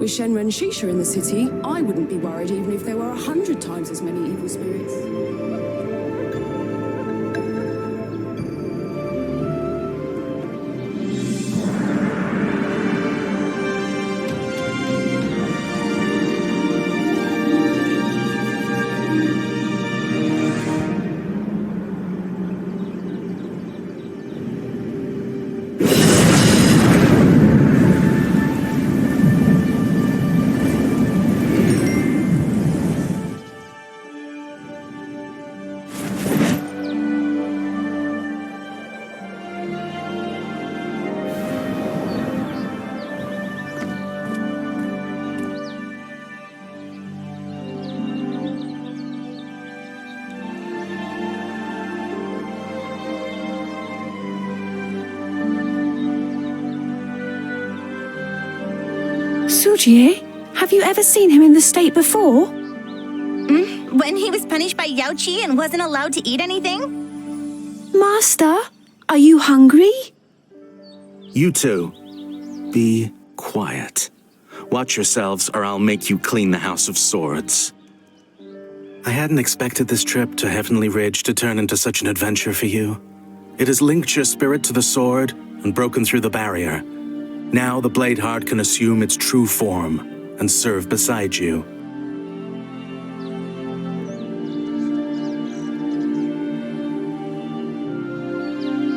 With Shenren Shisha in the city, I wouldn't be worried even if there were 100 times as many evil spirits. Sujie, have you ever seen him in this state before? When he was punished by Yaoqi and wasn't allowed to eat anything? Master, are you hungry? You two, be quiet. Watch yourselves or I'll make you clean the House of Swords. I hadn't expected this trip to Heavenly Ridge to turn into such an adventure for you. It has linked your spirit to the sword and broken through the barrier. Now the Bladeheart can assume its true form and serve beside you.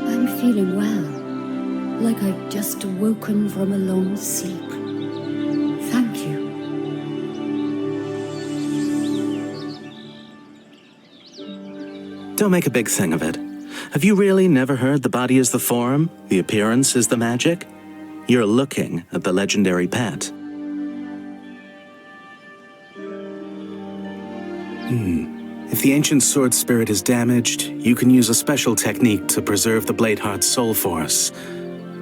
I'm feeling well, like I've just awoken from a long sleep. Thank you. Don't make a big thing of it. Have you really never heard the body is the form, the appearance is the magic? You're looking at the legendary pet. If the ancient sword spirit is damaged, you can use a special technique to preserve the Bladeheart's soul force.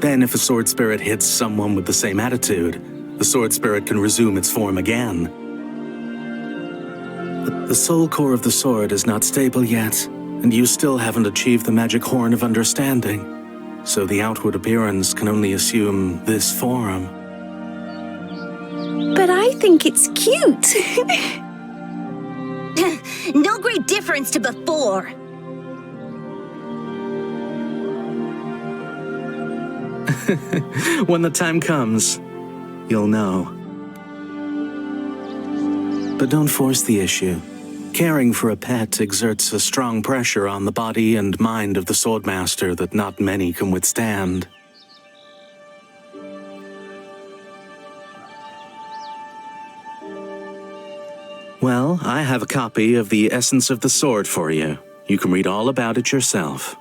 Then if a sword spirit hits someone with the same attitude, the sword spirit can resume its form again. The soul core of the sword is not stable yet, and you still haven't achieved the magic horn of understanding. So the outward appearance can only assume this form. But I think it's cute. No great difference to before. When the time comes, you'll know. But don't force the issue. Caring for a pet exerts a strong pressure on the body and mind of the Swordmaster that not many can withstand. Well, I have a copy of the Essence of the Sword for you. You can read all about it yourself.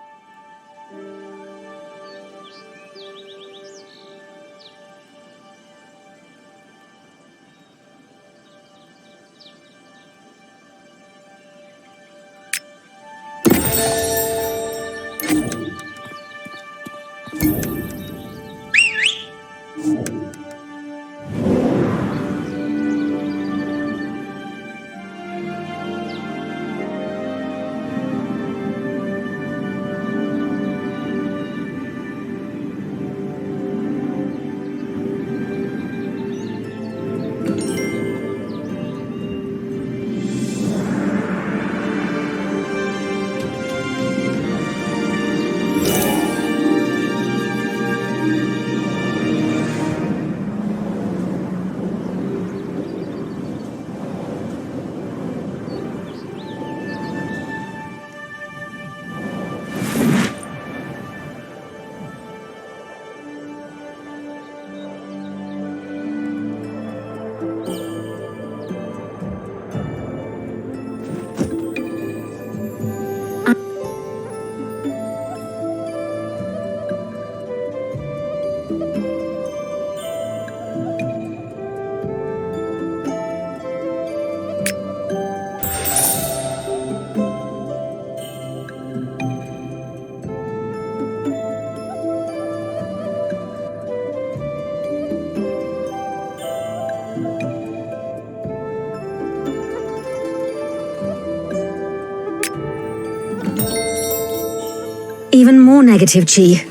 Even more negative, Chi.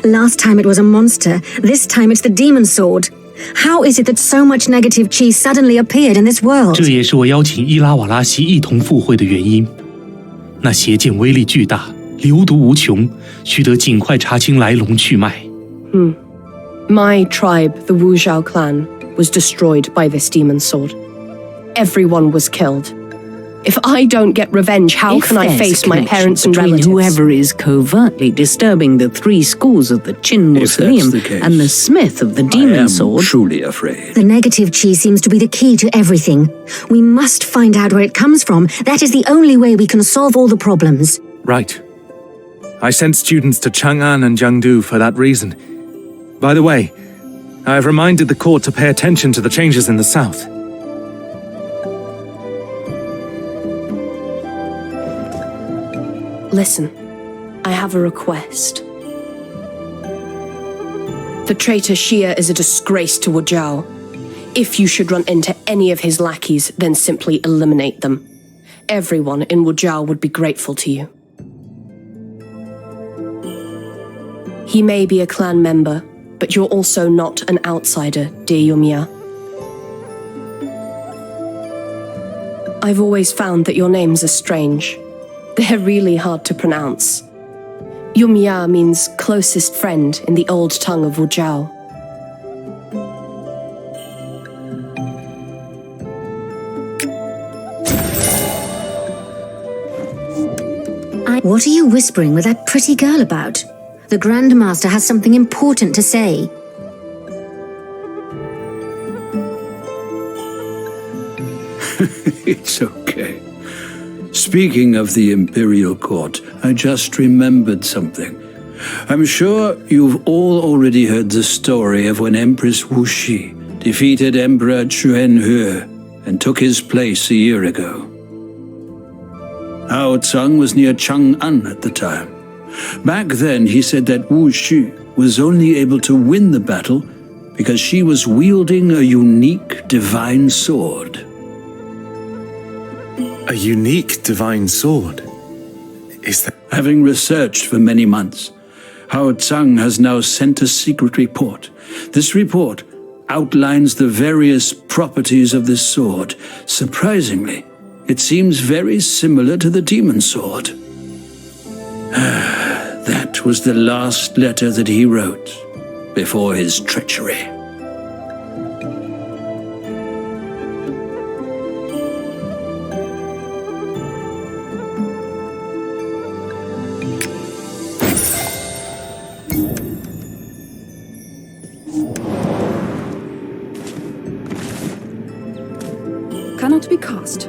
Last time it was a monster, this time it's the demon sword. How is it that so much negative chi suddenly appeared in this world? 这也是我邀请伊拉瓦拉西一同赴会的原因。那邪剑威力巨大，流毒无穷，须得尽快查清来龙去脉。My tribe, the Wu Zhao clan, was destroyed by this demon sword. Everyone was killed. If I don't get revenge, how If can I there's face a my connection parents and between relatives? whoever is covertly disturbing the 3 schools of the Qin Mausoleum the case, and the smith of the I demon am sword, truly afraid. The negative chi seems to be the key to everything. We must find out where it comes from. That is the only way we can solve all the problems. Right. I sent students to Chang'an and Jiangdu for that reason. By the way, I have reminded the court to pay attention to the changes in the south. Listen, I have a request. The traitor Xia is a disgrace to Wu Zhao. If you should run into any of his lackeys, then simply eliminate them. Everyone in Wu Zhao would be grateful to you. He may be a clan member, but you're also not an outsider, dear Yumiya. I've always found that your names are strange. They're really hard to pronounce. Yumiya means closest friend in the old tongue of Wu Zhao. What are you whispering with that pretty girl about? The Grand Master has something important to say. It's okay. Speaking of the Imperial Court, I just remembered something. I'm sure you've all already heard the story of when Empress Wu Shi defeated Emperor Chuan He and took his place a year ago. Hao Tsang was near Chang'an at the time. Back then, he said that Wu Shi was only able to win the battle because she was wielding a unique divine sword. A unique divine sword? Is that... Having researched for many months, Hao Tsang has now sent a secret report. This report outlines the various properties of this sword. Surprisingly, it seems very similar to the demon sword. That was the last letter that he wrote before his treachery. Cannot be cast.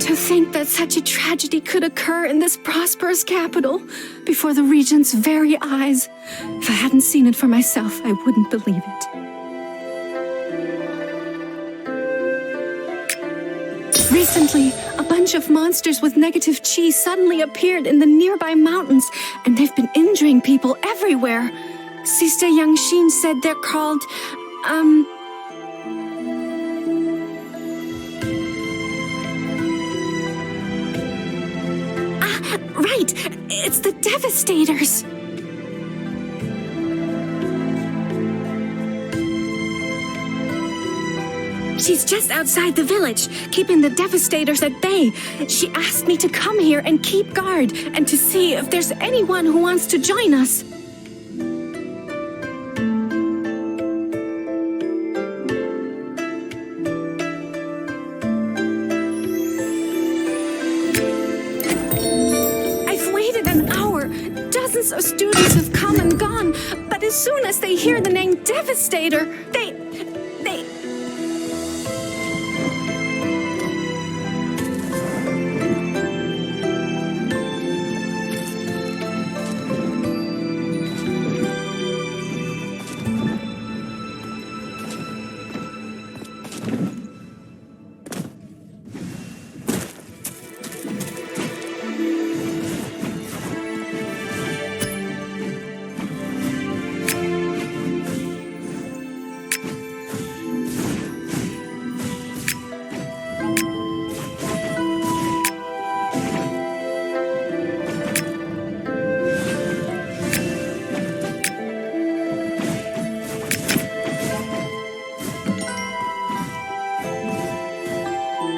To think that such a tragedy could occur in this prosperous capital, before the regent's very eyes. If I hadn't seen it for myself, I wouldn't believe it. Recently, a bunch of monsters with negative chi suddenly appeared in the nearby mountains, and they've been injuring people everywhere. Sister Yangxin said they're called, right! It's the Devastators! She's just outside the village, keeping the Devastators at bay. She asked me to come here and keep guard, and to see if there's anyone who wants to join us. I've waited an hour. Dozens of students have come and gone, but as soon as they hear the name Devastator, they...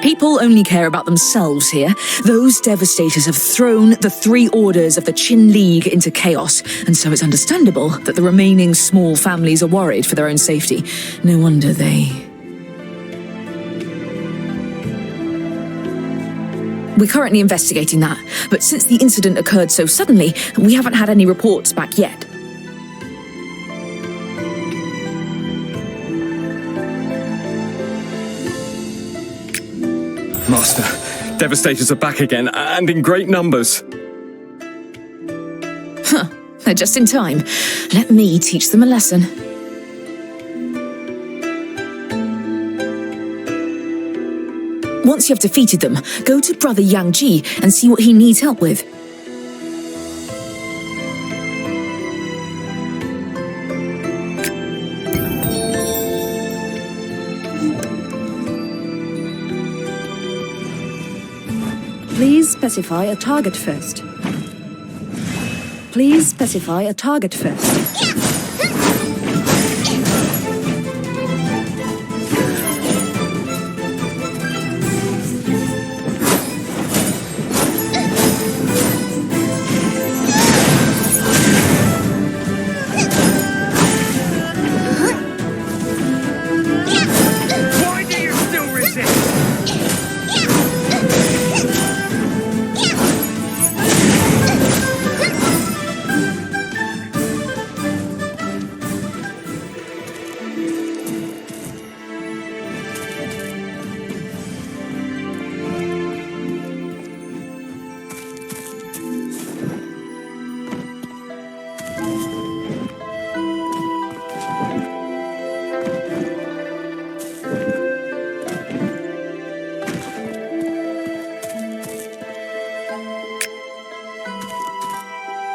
People only care about themselves here. Those Devastators have thrown the three orders of the Qin League into chaos, and so it's understandable that the remaining small families are worried for their own safety. No wonder they... We're currently investigating that, but since the incident occurred so suddenly, we haven't had any reports back yet. Master, Devastators are back again, and in great numbers. Huh, they're just in time. Let me teach them a lesson. Once you have defeated them, go to Brother Yang Ji and see what he needs help with. Please specify a target first. Please specify a target first.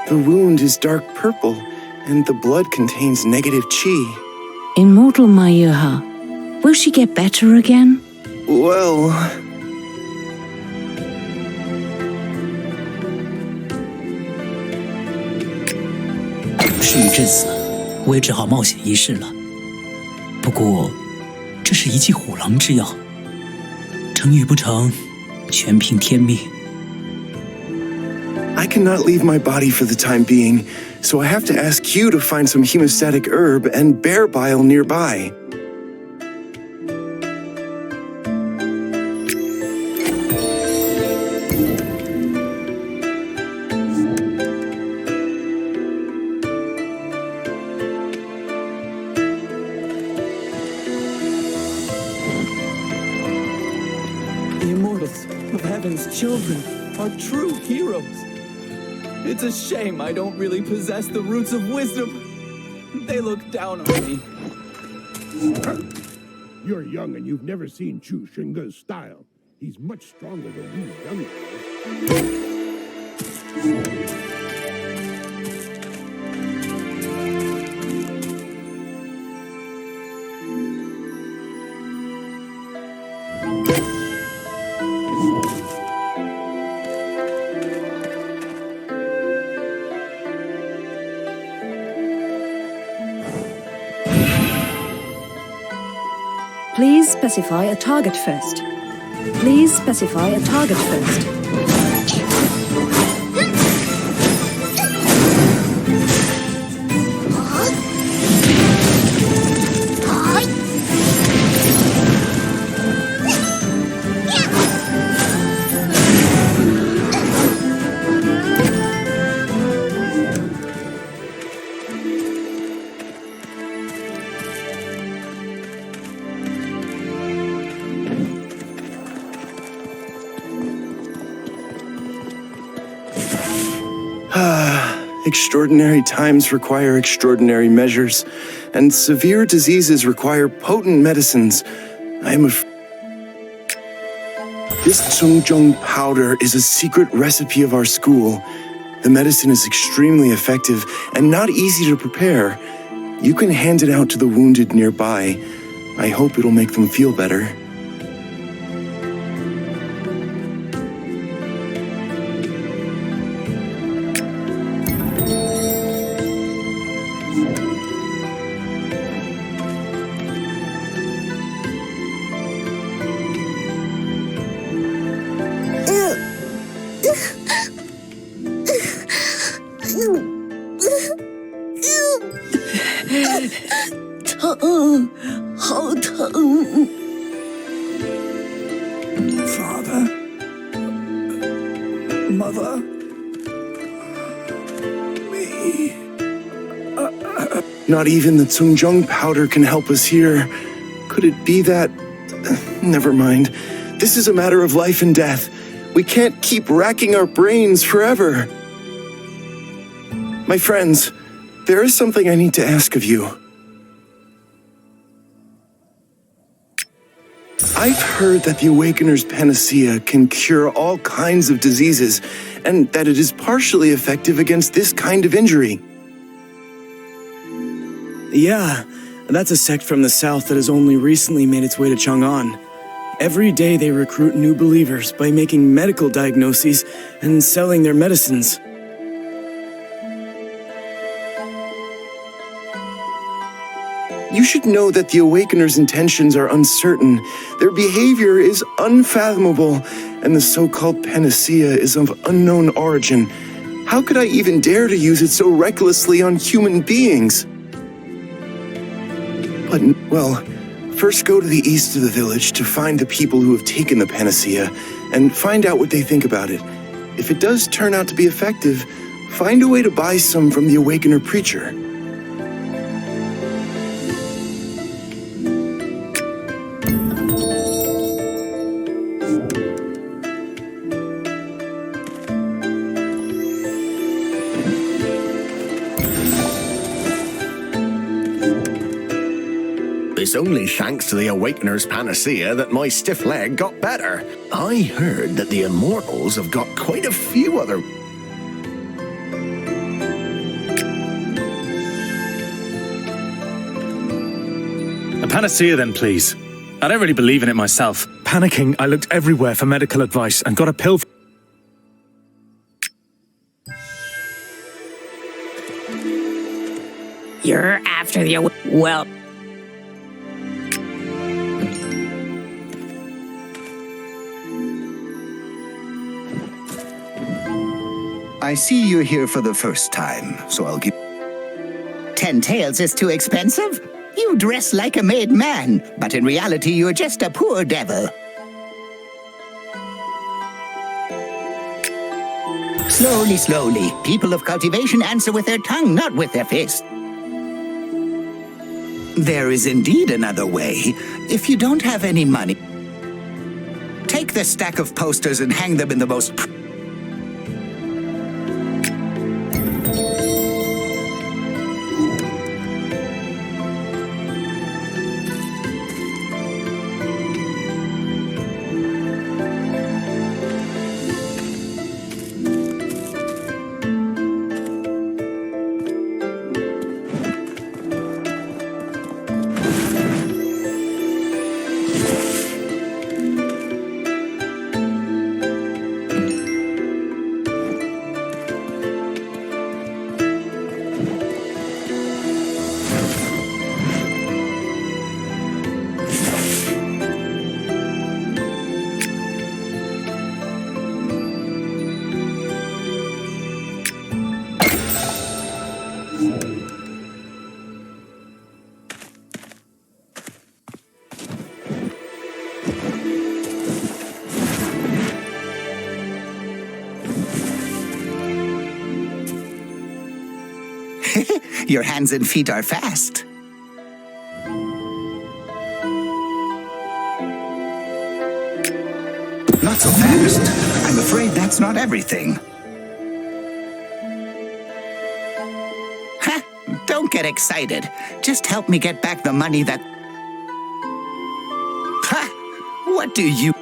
The wound is dark purple, and the blood contains negative chi. Immortal Mayuha, will she get better again? Well... 事已至此，我也只好冒险一试了。不过，这是一剂虎狼之药，成与不成，全凭天命。 I cannot leave my body for the time being, so I have to ask you to find some hemostatic herb and bear bile nearby. The immortals of heaven heaven's children are true heroes. It's a shame I don't really possess the roots of wisdom. They look down on me. You're young and you've never seen Chu Xingge's style. He's much stronger than these young guys. Please specify a target first. Please specify a target first. Extraordinary times require extraordinary measures, and severe diseases require potent medicines. I am This Cungjong powder is a secret recipe of our school. The medicine is extremely effective and not easy to prepare. You can hand it out to the wounded nearby. I hope it'll make them feel better. Father? Mother? Me? Not even the Cungjong powder can help us here. Could it be that... Never mind. This is a matter of life and death. We can't keep racking our brains forever. My friends, there is something I need to ask of you. I've heard that the Awakener's panacea can cure all kinds of diseases, and that it is partially effective against this kind of injury. Yeah, that's a sect from the south that has only recently made its way to Chang'an. Every day they recruit new believers by making medical diagnoses and selling their medicines. You should know that the Awakener's intentions are uncertain, their behavior is unfathomable, and the so-called panacea is of unknown origin. How could I even dare to use it so recklessly on human beings? But, well, first go to the east of the village to find the people who have taken the panacea, and find out what they think about it. If it does turn out to be effective, find a way to buy some from the Awakener preacher. It's only thanks to the Awakener's panacea that my stiff leg got better. I heard that the Immortals have got quite a few other... A panacea then, please. I don't really believe in it myself. Panicking, I looked everywhere for medical advice and got a pill. You're after the... Well... I see you're here for the first time, so I'll give... 10 taels is too expensive? You dress like a made man, but in reality you're just a poor devil. Slowly, slowly. People of cultivation answer with their tongue, not with their fist. There is indeed another way. If you don't have any money, take Take the stack of posters and hang them in the most... Your hands and feet are fast. Not so fast. I'm afraid that's not everything. Ha! Don't get excited. Just help me get back the money that... Ha! What do you...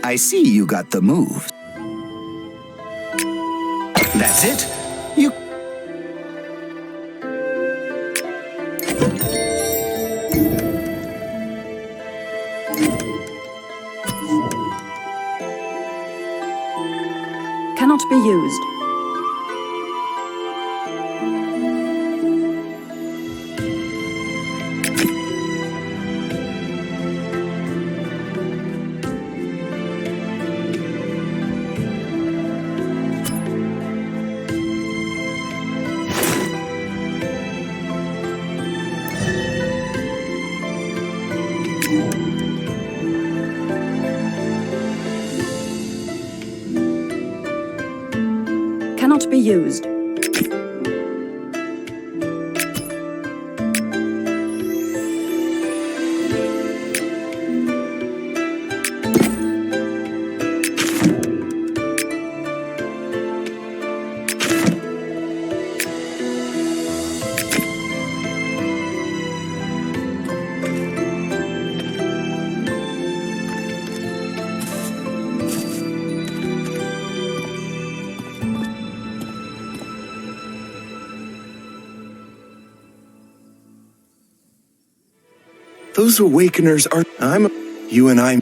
I see you got the move. That's it? You... Cannot be used. Cannot be used. Those awakeners are... You and I...